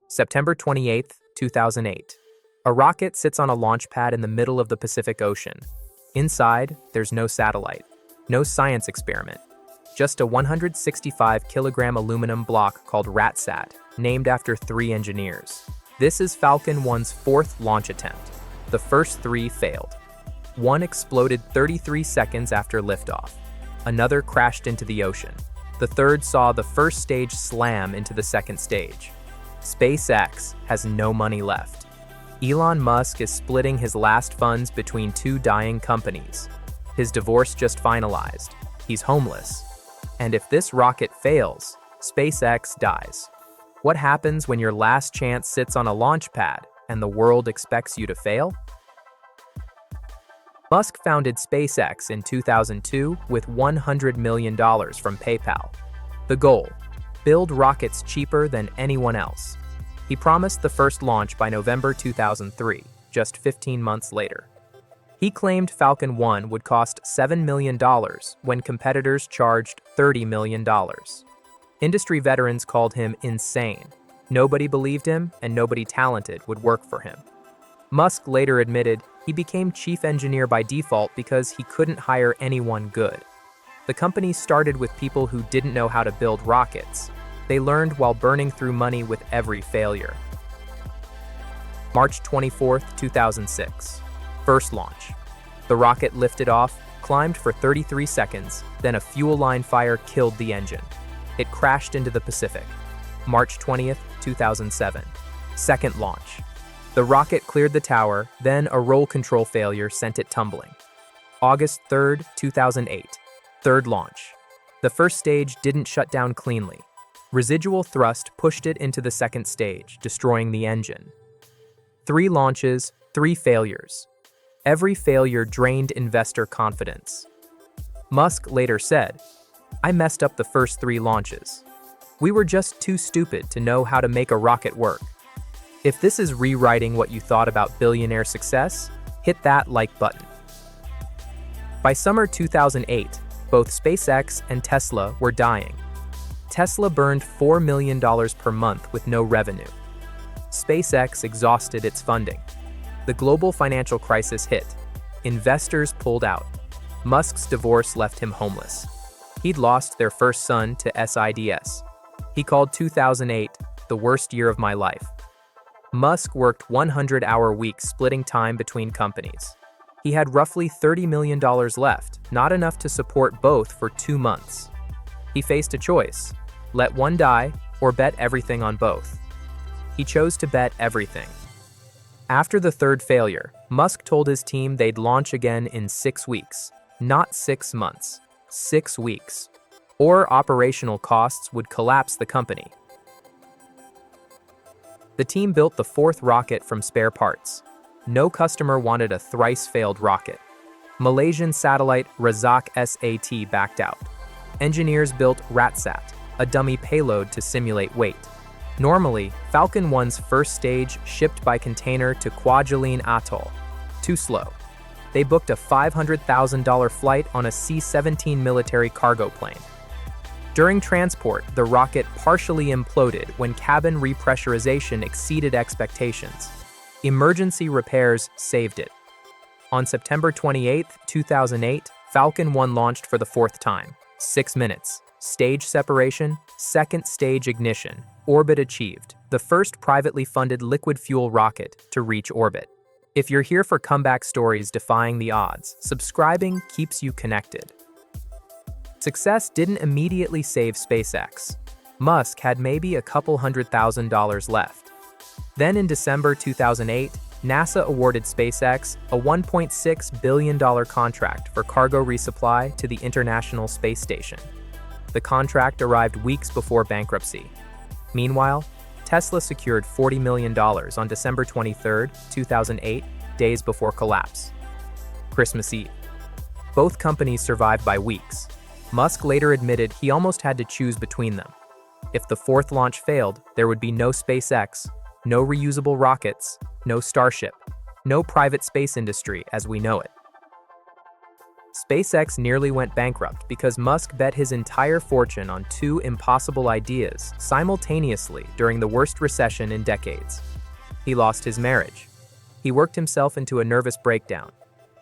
September 28, 2008. A rocket sits on a launch pad in the middle of the Pacific Ocean. Inside, there's no satellite, no science experiment, just a 165-kilogram aluminum block called RATSAT, named after 3 engineers. This is Falcon 1's 4th launch attempt. The first 3 failed. One exploded 33 seconds after liftoff. Another crashed into the ocean. The third saw the first stage slam into the second stage. SpaceX has no money left. Elon Musk is splitting his last funds between 2 dying companies. His divorce just finalized. He's homeless. And if this rocket fails, SpaceX dies. What happens when your last chance sits on a launch pad and the world expects you to fail? Musk founded SpaceX in 2002 with $100 million from PayPal. The goal: build rockets cheaper than anyone else. He promised the first launch by November 2003, just 15 months later. He claimed Falcon 1 would cost $7 million when competitors charged $30 million. Industry veterans called him insane. Nobody believed him, and nobody talented would work for him. Musk later admitted he became chief engineer by default because he couldn't hire anyone good. The company started with people who didn't know how to build rockets. They learned while burning through money with every failure. March 24, 2006. First launch. The rocket lifted off, climbed for 33 seconds, then a fuel line fire killed the engine. It crashed into the Pacific. March 20, 2007. Second launch. The rocket cleared the tower, then a roll control failure sent it tumbling. August 3, 2008. Third launch. The first stage didn't shut down cleanly. Residual thrust pushed it into the second stage, destroying the engine. 3 launches, 3 failures. Every failure drained investor confidence. Musk later said, "I messed up the first 3 launches. We were just too stupid to know how to make a rocket work." If this is rewriting what you thought about billionaire success, hit that like button. By summer 2008, both SpaceX and Tesla were dying. Tesla burned $4 million per month with no revenue. SpaceX exhausted its funding. The global financial crisis hit. Investors pulled out. Musk's divorce left him homeless. He'd lost their first son to SIDS. He called 2008 the worst year of my life. Musk worked 100-hour weeks splitting time between companies. He had roughly $30 million left, not enough to support both for 2 months. He faced a choice: let one die or bet everything on both. He chose to bet everything. After the third failure, Musk told his team they'd launch again in 6 weeks, not 6 months, 6 weeks, or operational costs would collapse the company. The team built the 4th rocket from spare parts. No customer wanted a thrice-failed rocket. Malaysian satellite Razak SAT backed out. Engineers built RATSAT, a dummy payload to simulate weight. Normally, Falcon 1's first stage shipped by container to Kwajalein Atoll. Too slow. They booked a $500,000 flight on a C-17 military cargo plane. During transport, the rocket partially imploded when cabin repressurization exceeded expectations. Emergency repairs saved it. On September 28, 2008, Falcon 1 launched for the 4th time. 6 minutes. Stage separation, second stage ignition. Orbit achieved. The first privately funded liquid fuel rocket to reach orbit. If you're here for comeback stories defying the odds, subscribing keeps you connected. Success didn't immediately save SpaceX. Musk had maybe a couple $100,000 left. Then in December 2008, NASA awarded SpaceX a $1.6 billion contract for cargo resupply to the International Space Station. The contract arrived weeks before bankruptcy. Meanwhile, Tesla secured $40 million on December 23, 2008, days before collapse. Christmas Eve. Both companies survived by weeks. Musk later admitted he almost had to choose between them. If the 4th launch failed, there would be no SpaceX, no reusable rockets, no Starship, no private space industry as we know it. SpaceX nearly went bankrupt because Musk bet his entire fortune on two impossible ideas simultaneously during the worst recession in decades. He lost his marriage. He worked himself into a nervous breakdown.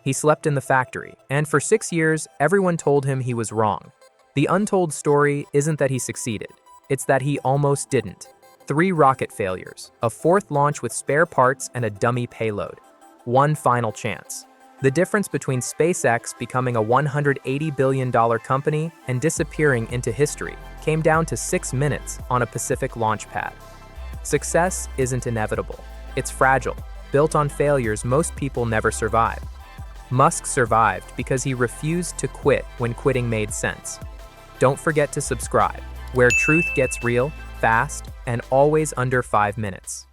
He slept in the factory, and for 6 years, everyone told him he was wrong. The untold story isn't that he succeeded, it's that he almost didn't. 3 rocket failures, a 4th launch with spare parts and a dummy payload. One final chance. The difference between SpaceX becoming a $180 billion company and disappearing into history came down to 6 minutes on a Pacific launch pad. Success isn't inevitable. It's fragile, built on failures most people never survive. Musk survived because he refused to quit when quitting made sense. Don't forget to subscribe, where truth gets real, fast, and always under 5 minutes.